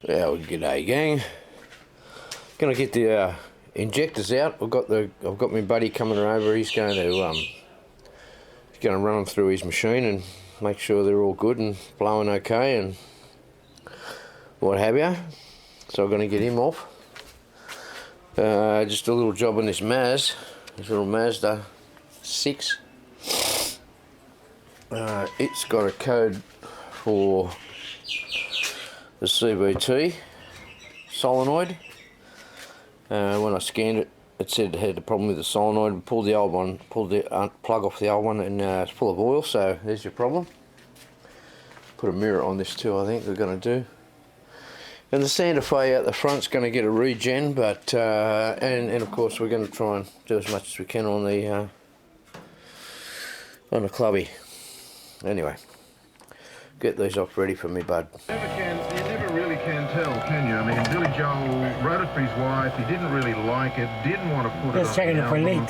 Yeah, well, g'day gang. Gonna get the injectors out. I've got my buddy coming over. He's going to run them through his machine and make sure they're all good and blowing okay and what have you. So I'm gonna get him off. Just a little job on this little Mazda 6. It's got a code for the CVT solenoid. When I scanned it, it said it had a problem with the solenoid. Pulled the old one, pulled the plug off the old one, and it's full of oil. So there's your problem. Put a mirror on this too. I think we're going to do. And the Santa Fe out the front's going to get a regen, but and of course we're going to try and do as much as we can on the clubby. Anyway, get these off ready for me, bud. You never really can tell, can you? I mean, Billy Joel wrote it for his wife. He didn't really like it, didn't want to put it on the album.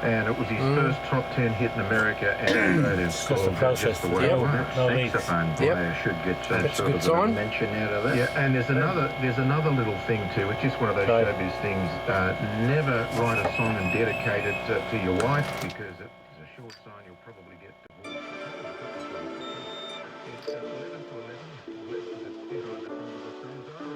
And it was his first top 10 hit in America, and it's just the process. Just the way it works. Saxophone player should get sort of a mention out of that. Yeah, and there's another little thing too. It's just one of those showbiz things. Never write a song and dedicate it to your wife, because it's a short sign you'll probably get divorced. It's 11 to 11. Less than it's behind the front of the songs.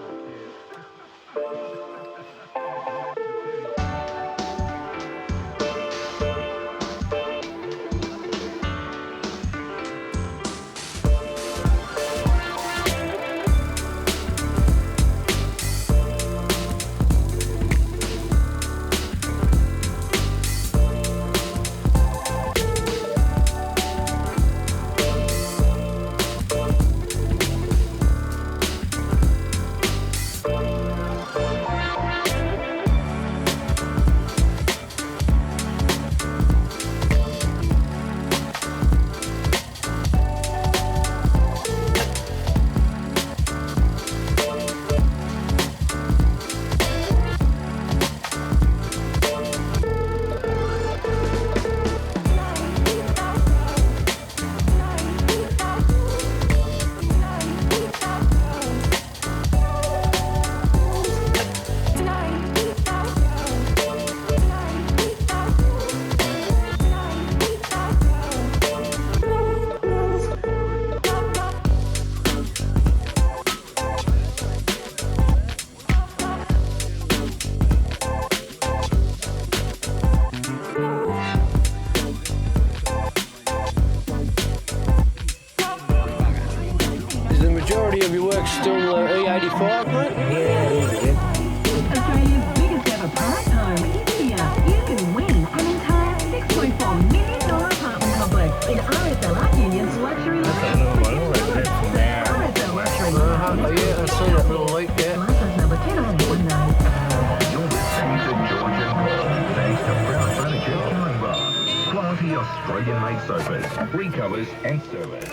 Majority of your work still E85, mate? Yeah. Australia's biggest ever prize home is here. You can win an entire $6.4 million apartment complex in RSL Union's luxury RSL Luxury Yeah, I see that little leak there. License number 29119. You're listening to George and Paul, thanks to Proud Furniture Killing Bar. Quality Australian-made sofas, recovers and service.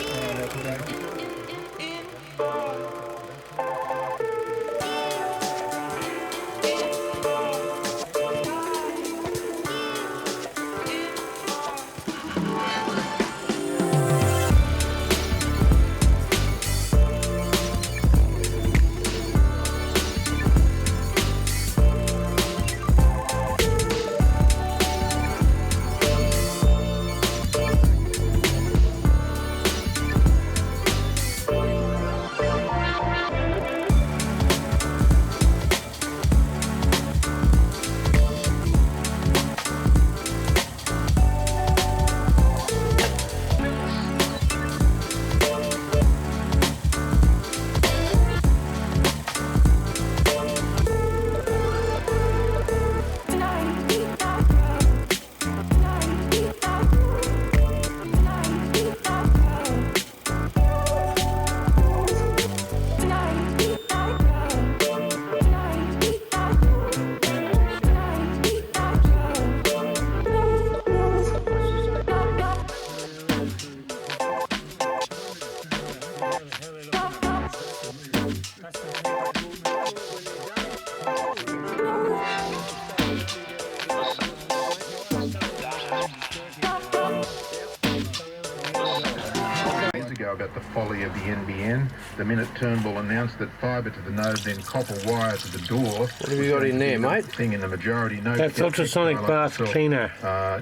about the folly of the NBN. The minute Turnbull announced that fibre to the node, then copper wire to the door. What have you got in there, mate? Thing in the majority. No, that's ultrasonic bath cleaner.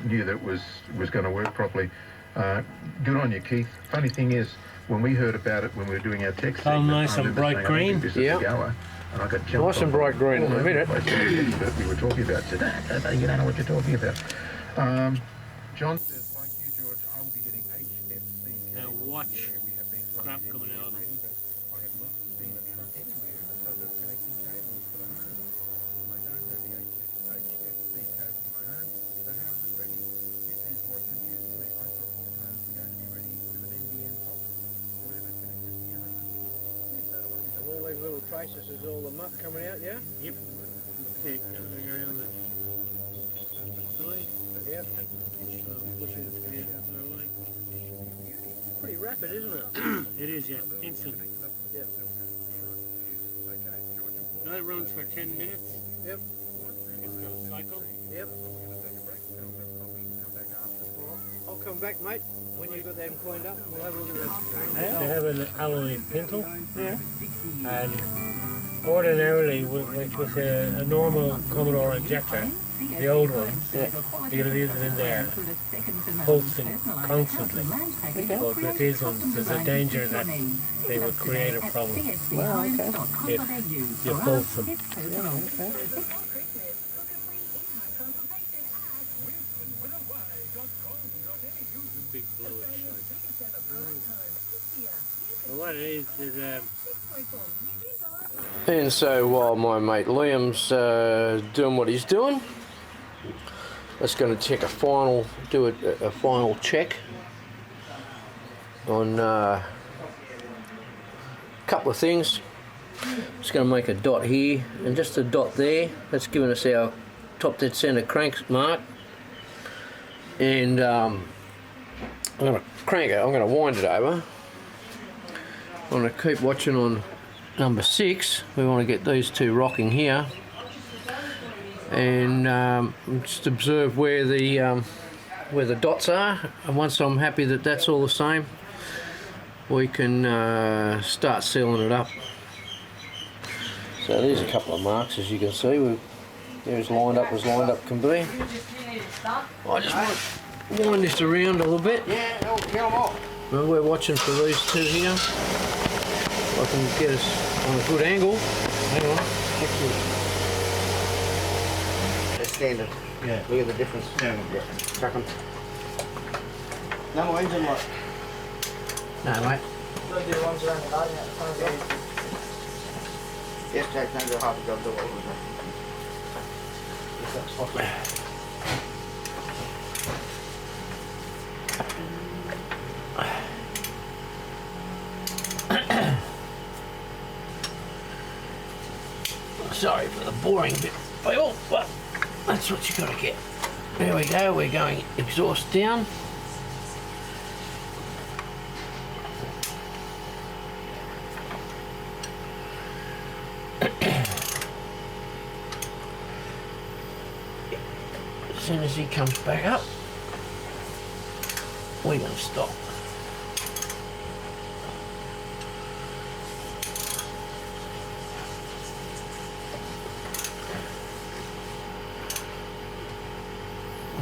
Knew that was going to work properly. Good on you, Keith. Funny thing is, when we heard about it when we were doing our tech segment, nice and bright green. Yeah. And I got nice and bright green in a minute. That we were talking about today. You don't know what you're talking about. John says, like you, George, I will be getting HFC. Now watch crap coming out. I have not seen a truck anywhere that does connecting cables for the home. I don't have the HFC cable for my home, so how is it ready? This is what confuses me. I thought all homes were going to be ready with an NBN box, whatever connected to your home. Yes, so do I. All these little traces is all the muck coming out, yeah? Yep. Take around the side. Yep. Push it in the way. Pretty rapid, isn't it? It is, yeah. Instant. Yep. Now that runs for 10 minutes. Yep. It's got a cycle. Yep. I'll come back, mate, when you've got them cleaned up. We'll have a look at that. They have an alloy pintle. Yeah. And ordinarily with a normal Commodore injector, the old one, you're leave it in there, pulsing constantly. But with these ones, there's a danger that they would create a problem if you pulse them. Big bluish light. Well, what it is And so while my mate Liam's doing what he's doing, that's going to check a final check on a couple of things. Just going to make a dot here and just a dot there. That's giving us our top dead center crank mark. And I'm going to crank it. I'm going to wind it over. I'm going to keep watching on number 6. We want to get these two rocking here, and just observe where the dots are. And once I'm happy that that's all the same, we can start sealing it up. So there's a couple of marks, as you can see. They're as lined up can be. I just want to wind this around a little bit. Yeah, get them off. Well, we're watching for these two here. I can get us on a good angle. Hang on. They're standard. Yeah. Look at the difference. Yeah. Chuck them. No more engine light. No, mate. Yes, Jack, no, go half a job, do what we're doing. Yes, that's fine. Sorry for the boring bit, people, but that's what you got to get. There we go, we're going exhaust down. As soon as he comes back up, we're going to stop.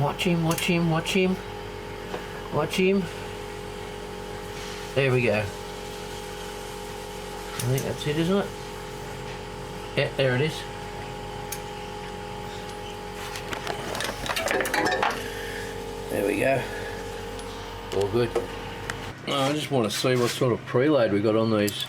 Watch him, watch him, watch him. Watch him. There we go. I think that's it, isn't it? Yeah, there it is. There we go. All good. I just want to see what sort of preload we got on these.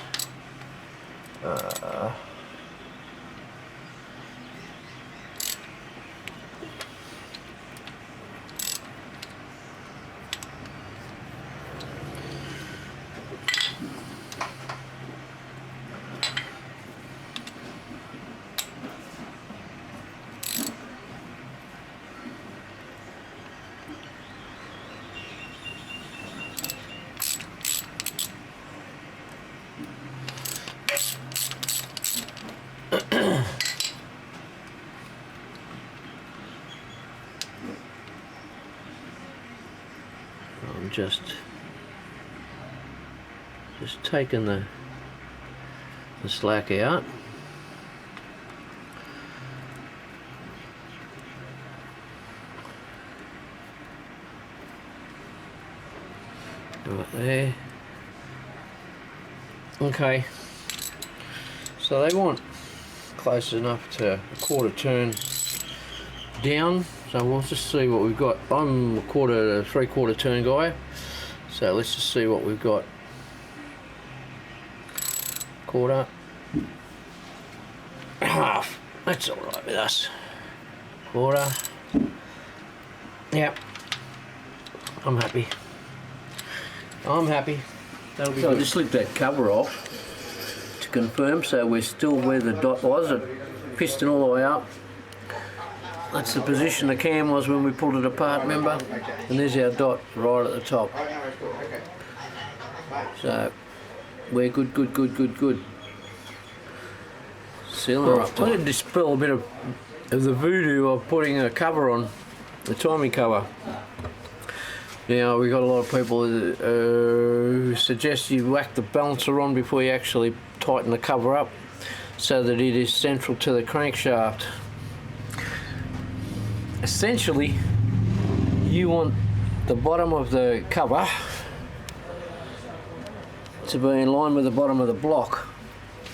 I'm just Just taking the slack out. Right there. Okay, so they want close enough to a quarter turn down, so we'll just see what we've got. I'm a quarter to 3/4 turn guy, so let's just see what we've got. Quarter, half, that's all right with us. Quarter, yep, I'm happy. I'm happy. That'll be good. I just slipped that cover off to confirm, so we're still where the dot was, a piston all the way up. That's the position the cam was when we pulled it apart, remember? And there's our dot right at the top. So we're good, good, good, good, good. Cylinder up top. I did dispel a bit of the voodoo of putting a cover on, the timing cover. Now, we've got a lot of people who suggest you whack the balancer on before you actually tighten the cover up so that it is central to the crankshaft. Essentially, you want the bottom of the cover to be in line with the bottom of the block.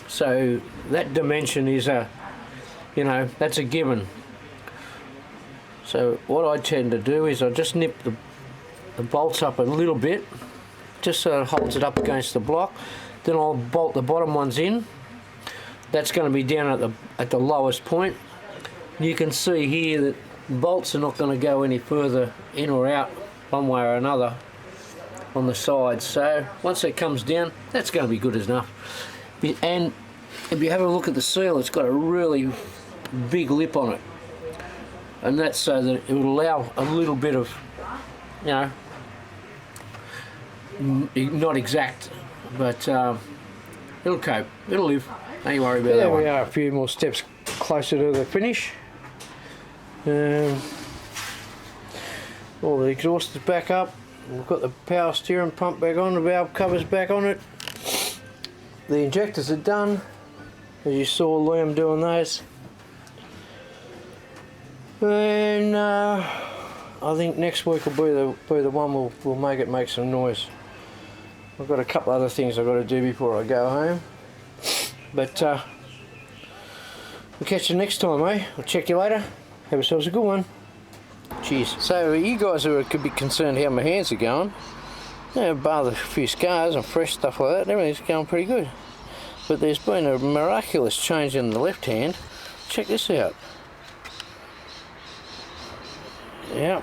So that dimension is that's a given. So what I tend to do is I just nip the bolts up a little bit, just so it holds it up against the block. Then I'll bolt the bottom ones in. That's going to be down at the lowest point. You can see here that bolts are not going to go any further in or out one way or another on the sides. So once it comes down, that's going to be good enough. And if you have a look at the seal, it's got a really big lip on it, and that's so that it will allow a little bit of, not exact, but it'll cope, it'll live, don't you worry about that. There we are, a few more steps closer to the finish. All the exhaust is back up, we've got the power steering pump back on, the valve cover's back on it. The injectors are done, as you saw Liam doing those. And I think next week will be the one we'll make some noise. I've got a couple other things I've got to do before I go home. But we'll catch you next time, eh? I'll check you later. Have yourselves a good one. Cheers. So you guys who could be concerned how my hands are going, bar the few scars and fresh stuff like that, everything's going pretty good. But there's been a miraculous change in the left hand. Check this out. Yeah.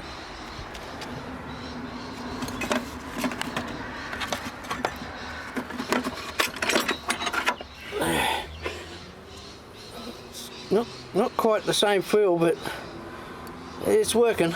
Not quite the same feel, but it's working.